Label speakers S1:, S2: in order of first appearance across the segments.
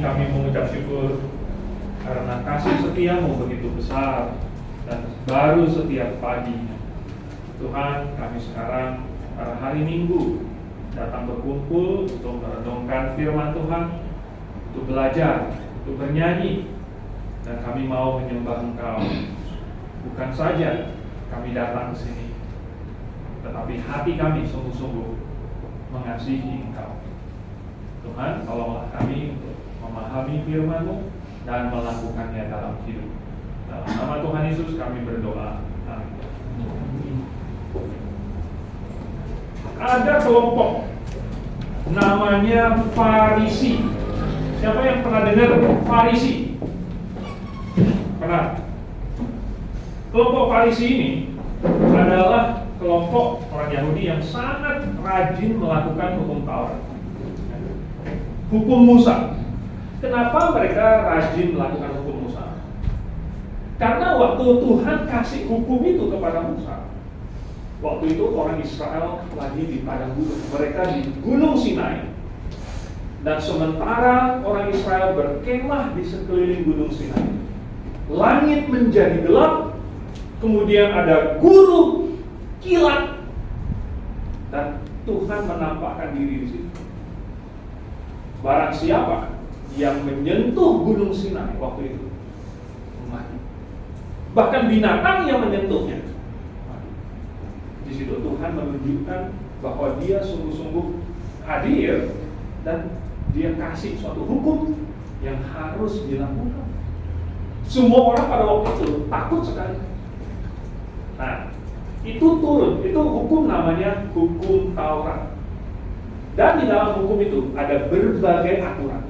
S1: kami mengucap syukur karena kasih setiamu begitu besar dan baru setiap pagi. Tuhan, kami sekarang pada hari Minggu datang berkumpul untuk merenungkan firman Tuhan, untuk belajar, untuk bernyanyi, dan kami mau menyembah Engkau. Bukan saja kami datang ke sini, tetapi hati kami sungguh-sungguh mengasihi Engkau. Tuhan, tolonglah kami untuk memahami firman-Mu dan melakukannya dalam hidup. Dalam nama Tuhan Yesus kami berdoa. Amin. Ada kelompok namanya Farisi. Siapa yang pernah dengar Farisi? Pernah? Kelompok Farisi ini adalah kelompok orang Yahudi yang sangat rajin melakukan hukum Taurat, hukum Musa. Kenapa mereka rajin melakukan hukum Musa? Karena waktu Tuhan kasih hukum itu kepada Musa, waktu itu orang Israel lagi di padang gurun, mereka di Gunung Sinai, dan sementara orang Israel berkemah di sekeliling Gunung Sinai, langit menjadi gelap, kemudian ada guru kilat, dan Tuhan menampakkan diri di situ. Barang siapa yang menyentuh Gunung Sinai waktu itu mati. Bahkan binatang yang menyentuhnya mati. Di situ Tuhan menunjukkan bahwa Dia sungguh-sungguh hadir dan Dia kasih suatu hukum yang harus dilakukan. Semua orang pada waktu itu takut sekali. Nah, itu turun, itu hukum namanya hukum Taurat. Dan di dalam hukum itu ada berbagai aturan.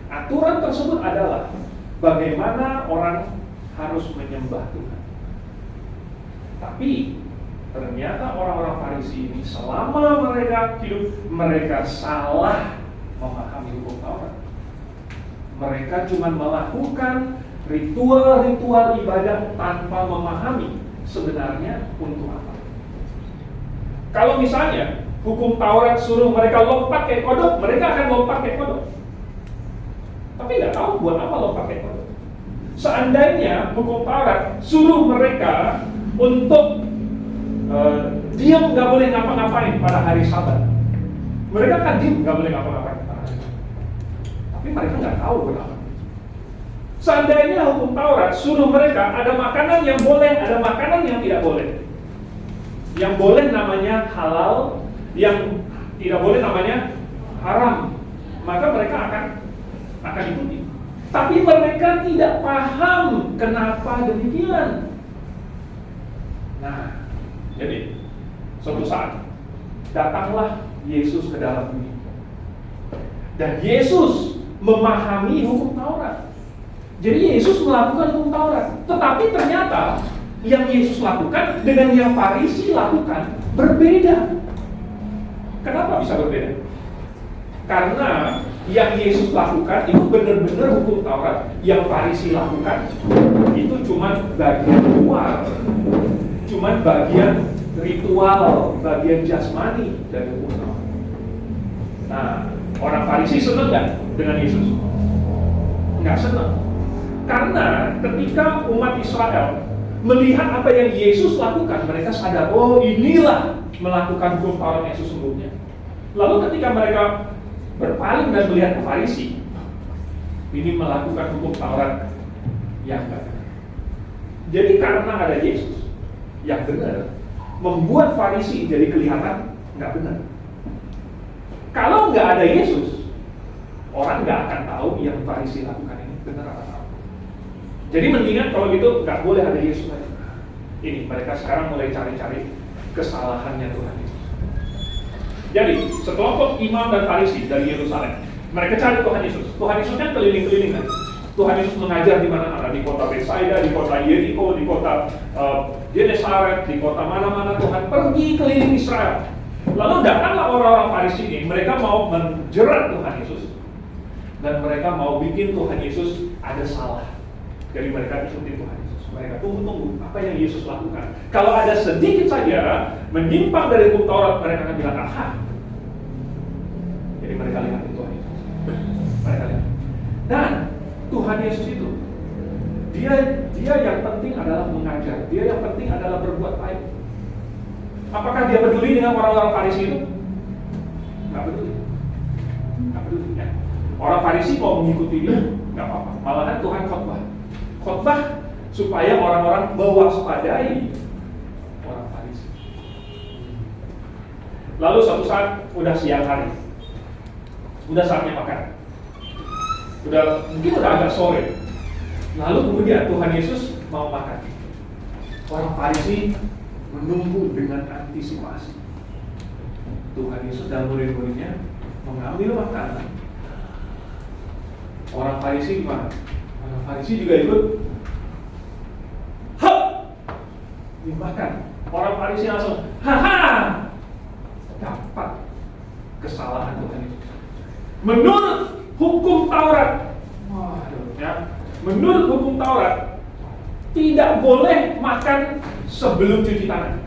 S1: Aturan tersebut adalah bagaimana orang harus menyembah Tuhan. Tapi ternyata orang-orang Farisi ini selama mereka hidup, mereka salah memahami hukum Taurat. Mereka cuma melakukan ritual-ritual ibadah tanpa memahami sebenarnya untuk apa. Kalau misalnya hukum Taurat suruh mereka lompat kayak kodok, mereka akan lompat kayak kodok. Tapi nggak tahu buat apa lompat kayak kodok. Seandainya hukum Taurat suruh mereka untuk diam, nggak boleh ngapa-ngapain pada hari Sabat, mereka kan diam, nggak boleh ngapa-ngapain pada hari Sabat. Tapi mereka nggak tahu kenapa. Seandainya hukum Taurat suruh mereka ada makanan yang boleh, ada makanan yang tidak boleh. Yang boleh namanya halal, yang tidak boleh namanya haram. Maka mereka akan ikuti. Tapi mereka tidak paham kenapa demikian. Nah, jadi suatu saat datanglah Yesus ke dalam bumi. Dan Yesus memahami hukum Taurat. Jadi Yesus melakukan hukum Taurat, tetapi ternyata yang Yesus lakukan dengan yang Farisi lakukan berbeda. Kenapa bisa berbeda? Karena yang Yesus lakukan itu benar-benar hukum Taurat, yang Farisi lakukan itu cuma bagian luar, cuma bagian ritual, bagian jasmani dari hukum Taurat. Nah, orang Farisi senang nggak dengan Yesus? Nggak senang. Karena ketika umat Israel melihat apa yang Yesus lakukan, mereka sadar, oh inilah melakukan hukum Taurat yang sesungguhnya. Lalu ketika mereka berpaling dan melihat ke Farisi, ini melakukan hukum Taurat yang benar. Jadi karena ada Yesus yang benar, membuat Farisi jadi kelihatan nggak benar. Kalau nggak ada Yesus, orang nggak akan tahu yang Farisi lakukan ini benar atau salah. Jadi mendingan kalau gitu nggak boleh ada Yesus lagi. Ini mereka sekarang mulai cari-cari kesalahannya Tuhan Yesus. Jadi sekelompok imam dan Farisi dari Yerusalem, mereka cari Tuhan Yesus. Tuhan Yesus kan keliling-keliling kan. Tuhan Yesus mengajar di mana-mana, di kota Betsaida, di kota Yeriko, di kota Genesaret, di kota mana-mana Tuhan pergi keliling Israel. Lalu datanglah orang-orang Farisi ini, mereka mau menjerat Tuhan Yesus. Dan mereka mau bikin Tuhan Yesus ada salah. Jadi mereka ikuti Tuhan Yesus. Mereka tunggu-tunggu apa yang Yesus lakukan. Kalau ada sedikit saja menyimpang dari hukum Taurat, mereka akan bilang, aha. Jadi mereka lihat Tuhan Yesus. Mereka lihat. Dan Tuhan Yesus itu, dia yang penting adalah mengajar, dia yang penting adalah berbuat baik. Apakah dia peduli dengan orang-orang Farisi itu? Nggak peduli. Nggak peduli ya. Orang Farisi mau mengikuti dia, nggak apa-apa. Malahan Tuhan khotbah supaya orang-orang mewaspadai orang Farisi. Lalu suatu saat udah siang hari, udah saatnya makan. Mungkin udah agak sore. Lalu kemudian Tuhan Yesus mau makan. Orang Farisi menunggu dengan antisipasi. Tuhan Yesus dan murid-muridnya mengambil makanan. Orang Farisi gimana? Orang Farisi juga ikut. Dimakan. Orang Farisi langsung, dapat kesalahan Tuhan Yesus. Menurut hukum Taurat, menurut hukum Taurat tidak boleh makan sebelum cuci tangan.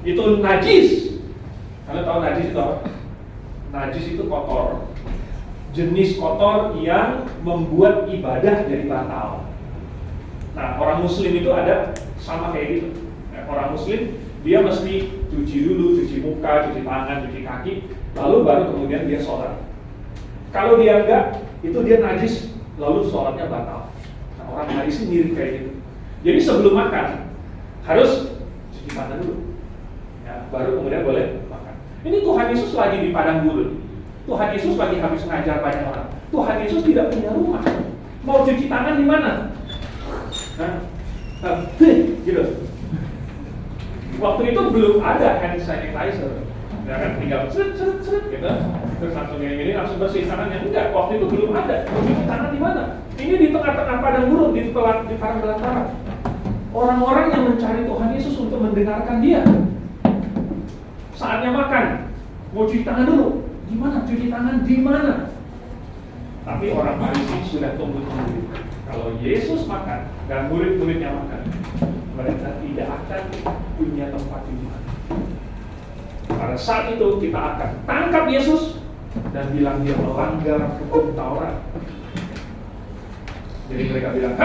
S1: Itu najis. Kalian tahu najis itu apa? Najis itu kotor. Jenis kotor yang membuat ibadah jadi batal. Nah, orang Muslim itu ada sama kayak gitu. Orang Muslim dia mesti cuci dulu, cuci muka, cuci tangan, cuci kaki, lalu baru kemudian dia sholat. Kalau dia enggak, itu dia najis, lalu sholatnya batal. Nah, orang Farisi mirip kayak gitu. Jadi sebelum makan harus cuci tangan dulu, ya, baru kemudian boleh makan. Ini Tuhan Yesus lagi di padang gurun. Tuhan Yesus lagi habis mengajar banyak orang. Tuhan Yesus tidak punya rumah. Mau cuci tangan di mana? Gitu. Waktu itu belum ada hand sanitizer. Ya kan, tinggal seret gitu. Terus langsung gini langsung bersih tangannya. Enggak, waktu itu belum ada. Cuci tangan di mana? Ini di tengah-tengah padang gurun, di padang belantara. Orang-orang yang mencari Tuhan Yesus untuk mendengarkan dia. Saatnya makan, mau cuci tangan dulu. Gimana? Cuci tangan di mana? Tapi orang Farisi sudah tunggu-tunggu. Kalau Yesus makan dan murid-muridnya makan, mereka tidak akan punya tempat di mana. Pada saat itu kita akan tangkap Yesus dan bilang dia melanggar hukum Taurat. Jadi mereka bilang,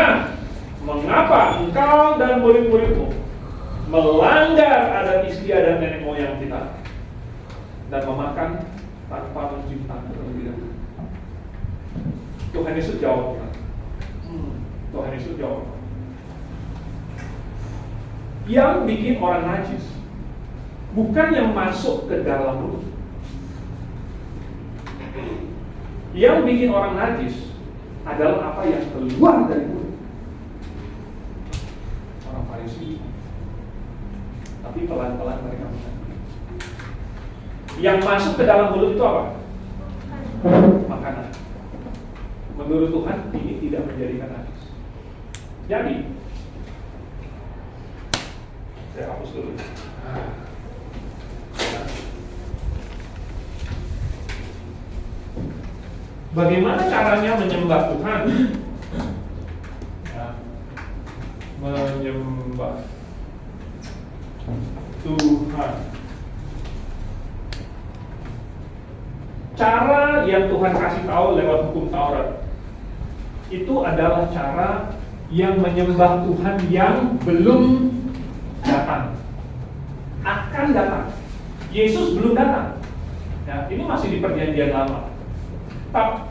S1: mengapa engkau dan murid-muridmu melanggar adat istiadat nenek moyang kita dan memakan tanpa mencuci tangan terlebih dahulu? Tuhan Yesus jawab. Tuhan Yesus jawab. Yang bikin orang najis bukan yang masuk ke dalam mulut. Yang bikin orang najis adalah apa yang keluar dari mulut. Orang Farisi. Tapi pelan-pelan mereka mengerti. Yang masuk ke dalam mulut itu apa? Makanan. Menurut Tuhan ini tidak menjadikan najis. Jadi saya hapus dulu. Bagaimana caranya menyembah Tuhan? Ya, menyembah Tuhan. Cara yang Tuhan kasih tahu lewat hukum Taurat itu adalah cara yang menyembah Tuhan yang belum datang, akan datang. Yesus belum datang. Ya, ini masih di perjanjian lama.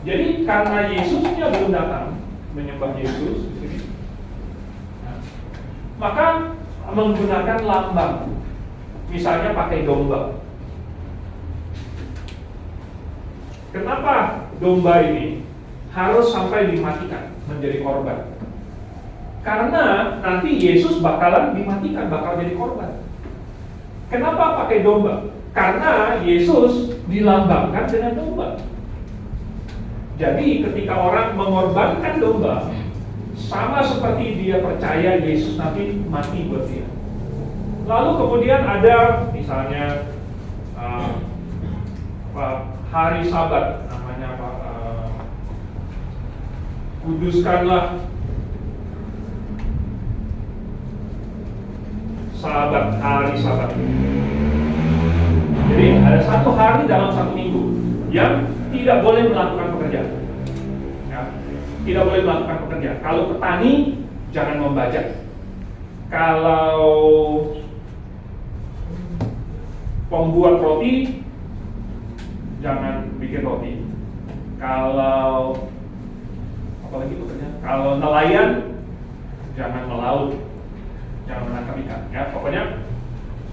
S1: Jadi karena Yesusnya belum datang, menyembah Yesus di sini, maka menggunakan lambang, misalnya pakai domba. Kenapa domba ini harus sampai dimatikan menjadi korban? Karena nanti Yesus bakalan dimatikan, bakal jadi korban. Kenapa pakai domba? Karena Yesus dilambangkan dengan domba. Jadi ketika orang mengorbankan domba, sama seperti dia percaya Yesus nanti mati buat dia. Lalu kemudian ada misalnya hari Sabat, namanya apa? Kuduskanlah Sabat, hari Sabat. Jadi ada satu hari dalam satu minggu yang tidak boleh melakukan pekerjaan. Ya, tidak boleh melakukan pekerjaan. Kalau petani, jangan membajak. Kalau pembuat roti, jangan bikin roti. Kalau apalagi pekerjaan? Kalau nelayan, jangan melaut, jangan menangkap ikan. Ya, pokoknya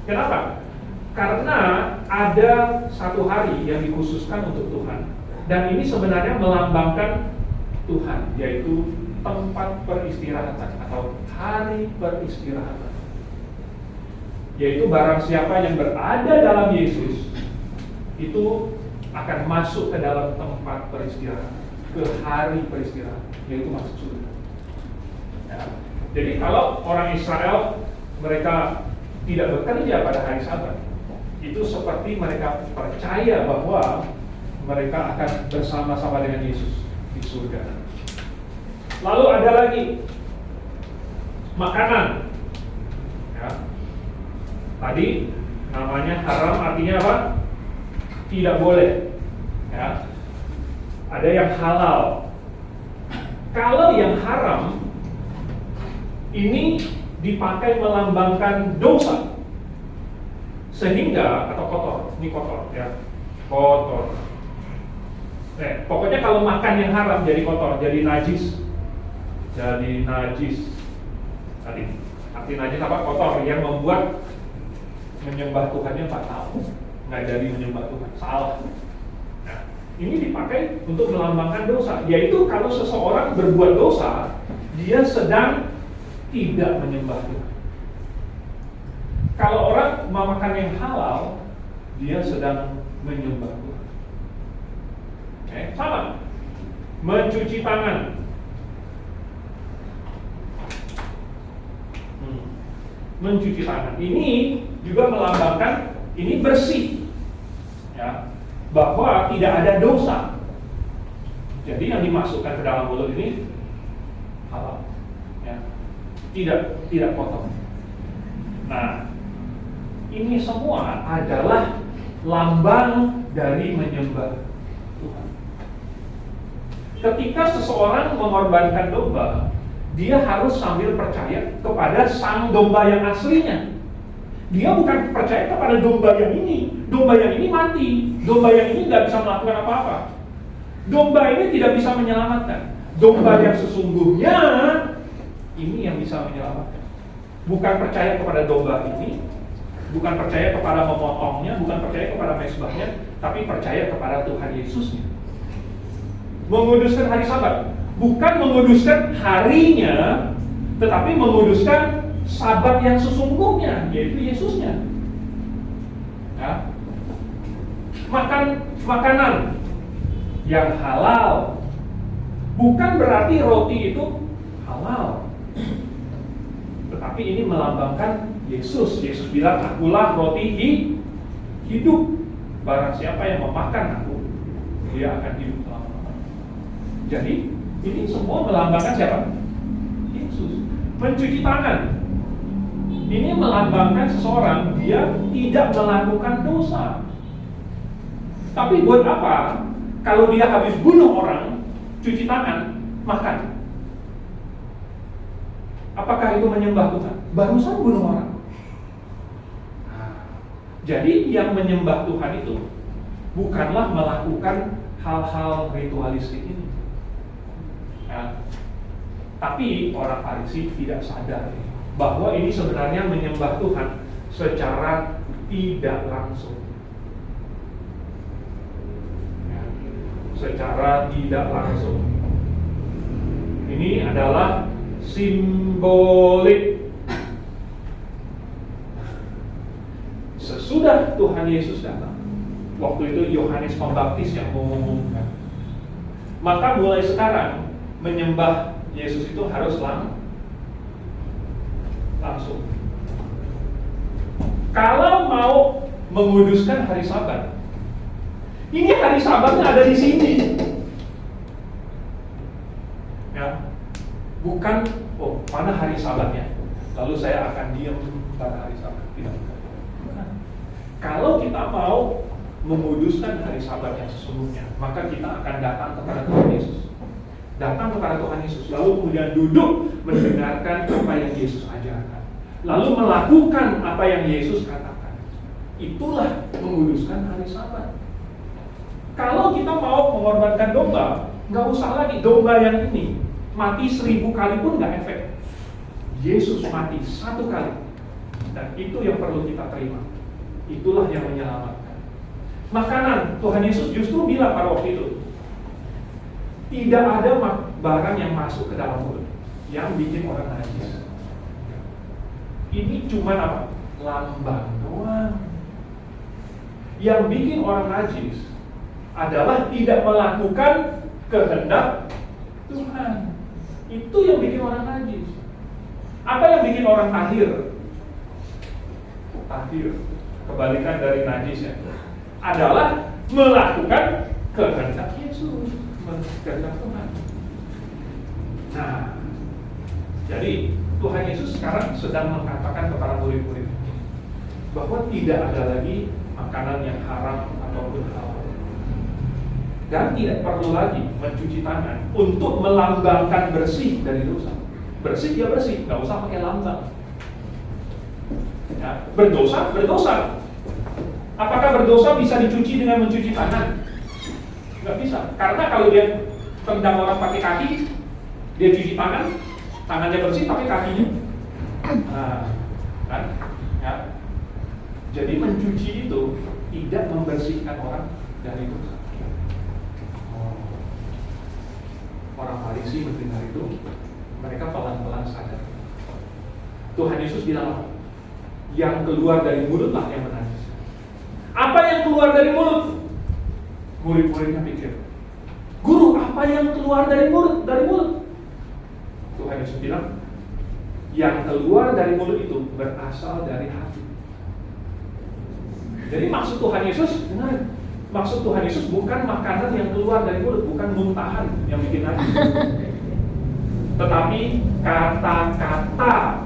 S1: kenapa? Karena ada satu hari yang dikhususkan untuk Tuhan, dan ini sebenarnya melambangkan Tuhan, yaitu tempat peristirahatan atau hari peristirahatan. Yaitu barang siapa yang berada dalam Yesus itu akan masuk ke dalam tempat peristirahatan, ke hari peristirahatan, yaitu masuk surga. Ya. Jadi kalau orang Israel mereka tidak bekerja pada hari Sabat, itu seperti mereka percaya bahwa mereka akan bersama-sama dengan Yesus di surga. Lalu ada lagi makanan. Ya. Tadi namanya haram, artinya apa? Tidak boleh. Ya. Ada yang halal. Kalau yang haram ini dipakai melambangkan dosa, sehingga atau kotor, ini kotor ya, kotor. Pokoknya kalau makan yang haram jadi kotor, jadi najis, Tadi arti najis apa? Kotor, yang membuat menyembah Tuhannya batal, nggak jadi menyembah Tuhan, salah. Nah, ini dipakai untuk melambangkan dosa, yaitu kalau seseorang berbuat dosa, dia sedang tidak menyembah Tuhan. Kalau orang memakan yang halal, dia sedang menyembah Tuhan. Sama, mencuci tangan. Mencuci tangan ini juga melambangkan ini bersih, ya, bahwa tidak ada dosa. Jadi yang dimasukkan ke dalam mulut ini halal, ya, tidak kotor. Nah, ini semua adalah lambang dari menyembah Tuhan. Ketika seseorang mengorbankan domba, dia harus sambil percaya kepada sang domba yang aslinya. Dia bukan percaya kepada domba yang ini. Domba yang ini mati. Domba yang ini nggak bisa melakukan apa-apa. Domba ini tidak bisa menyelamatkan. Domba yang sesungguhnya ini yang bisa menyelamatkan. Bukan percaya kepada domba ini, bukan percaya kepada memotongnya, bukan percaya kepada mezbahnya, tapi percaya kepada Tuhan Yesusnya. Menguduskan hari Sabat, bukan menguduskan harinya, tetapi menguduskan Sabat yang sesungguhnya, yaitu Yesusnya. Ya. Makan makanan yang halal, bukan berarti roti itu halal, tetapi ini melambangkan Yesus. Yesus bilang, akulah roti hidup. Barang siapa yang memakan aku, dia akan hidup selama-lamanya. Jadi ini semua melambangkan siapa? Yesus. Mencuci tangan, ini melambangkan seseorang dia tidak melakukan dosa. Tapi buat apa? Kalau dia habis bunuh orang, cuci tangan, makan. Apakah itu menyembah Tuhan? Barusan bunuh orang. Jadi yang menyembah Tuhan itu bukanlah melakukan hal-hal ritualistik ini. Ya. Tapi orang Farisi tidak sadar bahwa ini sebenarnya menyembah Tuhan secara tidak langsung. Ya. Secara tidak langsung. Ini adalah simbolik. Sesudah Tuhan Yesus datang, waktu itu Yohanes Pembaptis yang mengumumkan, maka mulai sekarang menyembah Yesus itu harus langsung. Kalau mau menguduskan hari Sabat, ini hari Sabatnya ada di sini, ya, bukan mana hari Sabatnya, lalu saya akan diam pada hari Sabat. Tidak. Kalau kita mau menguduskan hari Sabat yang sesungguhnya, maka kita akan datang kepada Tuhan Yesus. Datang kepada Tuhan Yesus, lalu kemudian duduk mendengarkan apa yang Yesus ajarkan, lalu melakukan apa yang Yesus katakan. Itulah menguduskan hari Sabat. Kalau kita mau mengorbankan domba, nggak usah lagi domba yang ini mati 1000 kali pun nggak efek. Yesus mati 1 kali, dan itu yang perlu kita terima. Itulah yang menyelamatkan. Makanan, Tuhan Yesus justru bilang pada waktu itu, tidak ada barang yang masuk ke dalam mulut yang bikin orang najis. Ini cuma apa? Lambang doang. Yang bikin orang najis adalah tidak melakukan kehendak Tuhan. Itu yang bikin orang najis. Apa yang bikin orang tahir? Tahir, kebalikan dari najis ya, adalah melakukan kehendak Yesus, kehendak Tuhan. Nah, jadi Tuhan Yesus sekarang sedang mengatakan kepada murid-murid bahwa tidak ada lagi makanan yang haram ataupun halal, dan tidak perlu lagi mencuci tangan untuk melambangkan bersih dari dosa. Bersih ya bersih, nggak usah pakai lambang. Ya, berdosa, berdosa. Apakah berdosa bisa dicuci dengan mencuci tangan? Nggak bisa, karena kalau dia tendang orang pakai kaki, dia cuci tangan, tangannya bersih, pakai kakinya. Nah, kan? Ya. Jadi mencuci itu tidak membersihkan orang dari dosa. Orang Farisi mendengar itu, mereka pelan-pelan sadar. Tuhan Yesus bilang apa? Yang keluar dari mulutlah yang menajiskan. Apa yang keluar dari mulut? Murid-muridnya pikir, Guru, apa yang keluar dari mulut? Tuhan Yesus bilang, yang keluar dari mulut itu berasal dari hati. Jadi maksud Tuhan Yesus, benar. Maksud Tuhan Yesus bukan makanan yang keluar dari mulut, bukan muntahan yang bikin najis. Tetapi kata-kata,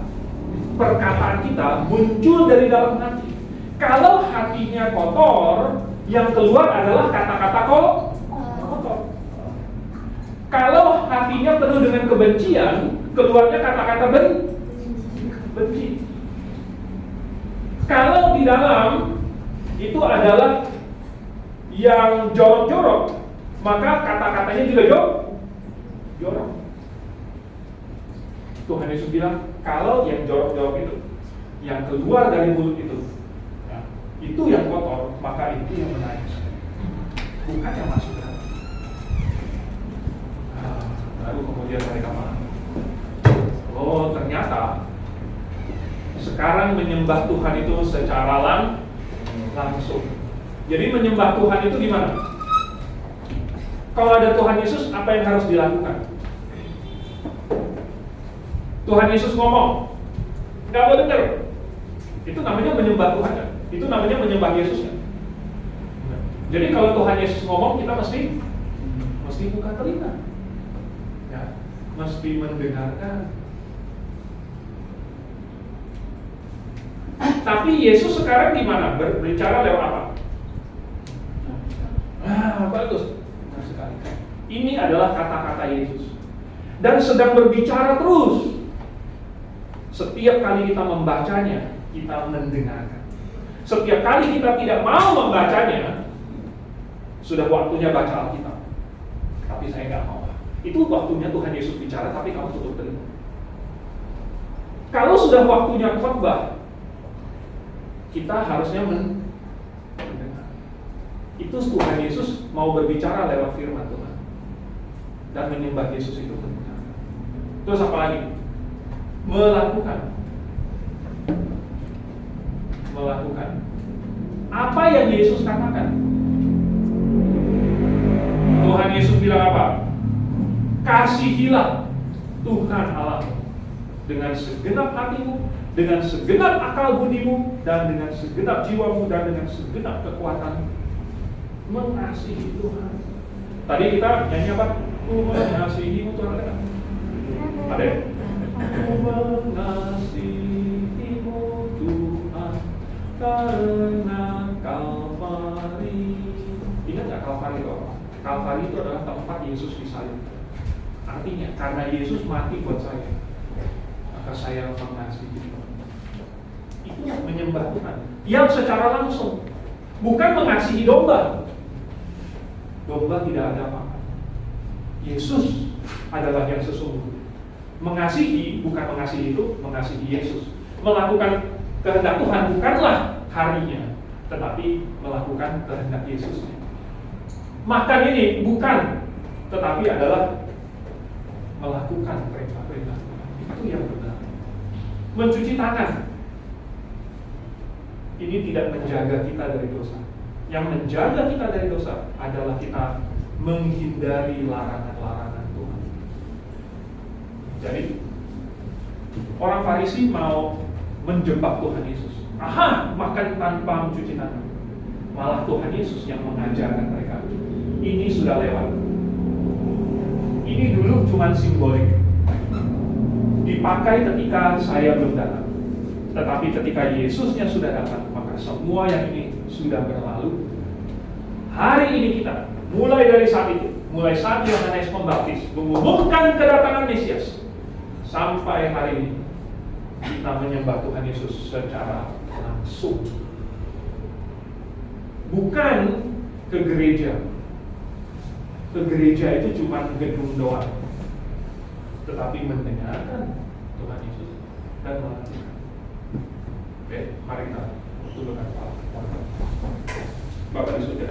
S1: perkataan kita muncul dari dalam hati. Kalau hatinya kotor, yang keluar adalah kata-kata kotor. Kalau hatinya penuh dengan kebencian, keluarnya kata-kata benci. Kalau di dalam itu adalah yang jorok-jorok, maka kata-katanya juga jorok. Tuhan Yesus bilang, kalau yang jorok-jorok itu, yang keluar dari mulut itu, ya, itu yang kotor, maka itu yang menajiskan, bukan yang masuk ke dalam. Lalu kemudian mereka marah. Oh, ternyata sekarang menyembah Tuhan itu secara langsung. Jadi menyembah Tuhan itu gimana? Kalau ada Tuhan Yesus, apa yang harus dilakukan? Tuhan Yesus ngomong, nggak mau dengar. Itu namanya menyembah Tuhan kan? Itu namanya menyembah Yesus kan? Jadi kalau Tuhan Yesus ngomong, kita mesti buka telinga, ya, mesti mendengarkan. Tapi Yesus sekarang gimana? Berbicara lewat apa? Bagus. Benar sekali. Ini adalah kata-kata Yesus. Dan sedang berbicara terus. Setiap kali kita membacanya, kita mendengarkan. Setiap kali kita tidak mau membacanya, sudah waktunya baca Alkitab. Tapi saya nggak mau. Itu waktunya Tuhan Yesus bicara, tapi kamu tutup telinga. Kalau sudah waktunya khotbah, kita harusnya mendengar. Itu Tuhan Yesus mau berbicara lewat firman Tuhan. Dan menyembah Yesus itu benar. Terus apa lagi? Melakukan. Apa yang Yesus katakan? Tuhan Yesus bilang apa? Kasihilah Tuhan Allah dengan segenap hatimu, dengan segenap akal budimu, dan dengan segenap jiwamu, dan dengan segenap kekuatanmu. Mengasihi Tuhan. Tadi kita nyanyi apa? Ku mengasihimu Tuhan, ada? Ada? Ku mengasihimu Tuhan karena Kalvari Kalvari itu apa? Kalvari itu adalah tempat Yesus disalib. Artinya, karena Yesus mati buat saya, maka saya mengasihi. Itulah menyembah Tuhan yang secara langsung, bukan mengasihi domba. Domba tidak ada apa-apa. Yesus adalah yang sesungguhnya. Mengasihi bukan mengasihi itu, mengasihi Yesus. Melakukan kehendak Tuhan bukanlah harinya, tetapi melakukan kehendak Yesus. Makan ini bukan, tetapi adalah melakukan perintah-perintah Tuhan. Itu yang benar. Mencuci tangan ini tidak menjaga kita dari dosa. Yang menjaga kita dari dosa adalah kita menghindari larangan-larangan Tuhan. Jadi orang Farisi mau menjebak Tuhan Yesus. Aha, makan tanpa mencuci tangan. Malah Tuhan Yesus yang mengajarkan mereka. Ini sudah lewat. Ini dulu cuma simbolik, dipakai ketika saya belum datang. Tetapi ketika Yesusnya sudah datang, maka semua yang ini sudah berlalu. Hari ini kita, mulai dari saat itu, mulai saat Yohanes Pembaptis mengumumkan kedatangan Mesias, sampai hari ini kita menyembah Tuhan Yesus secara langsung, bukan ke gereja. Ke gereja itu cuma gedung doang, tetapi mendengarkan Tuhan Yesus dan melakukan. Oke, mari kita tundukkan kepala. Bapak di surga,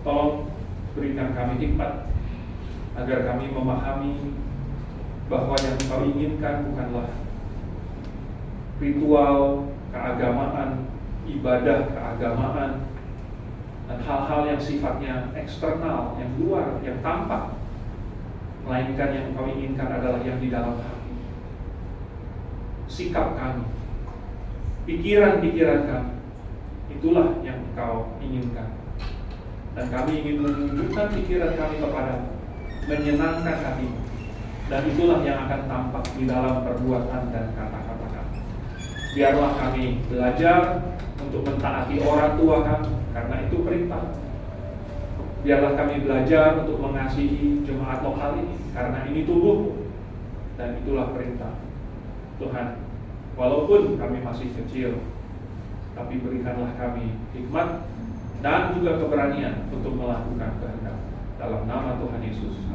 S1: tolong berikan kami hikmat agar kami memahami bahwa yang Kau inginkan bukanlah ritual keagamaan, ibadah keagamaan, dan hal-hal yang sifatnya eksternal, yang luar, yang tampak, melainkan yang Kau inginkan adalah yang di dalam hati. Sikap kami, pikiran-pikiran kami, itulah yang Kau inginkan. Dan kami ingin menunjukkan pikiran kami kepada menyenangkan hati-Mu. Dan itulah yang akan tampak di dalam perbuatan dan kata-kata kami. Biarlah kami belajar untuk mentaati orang tua kami, karena itu perintah. Biarlah kami belajar untuk mengasihi jemaat lokal ini, karena ini tubuh, dan itulah perintah. Tuhan, walaupun kami masih kecil, tapi berikanlah kami hikmat dan juga keberanian untuk melakukan kehendak. Dalam nama Tuhan Yesus.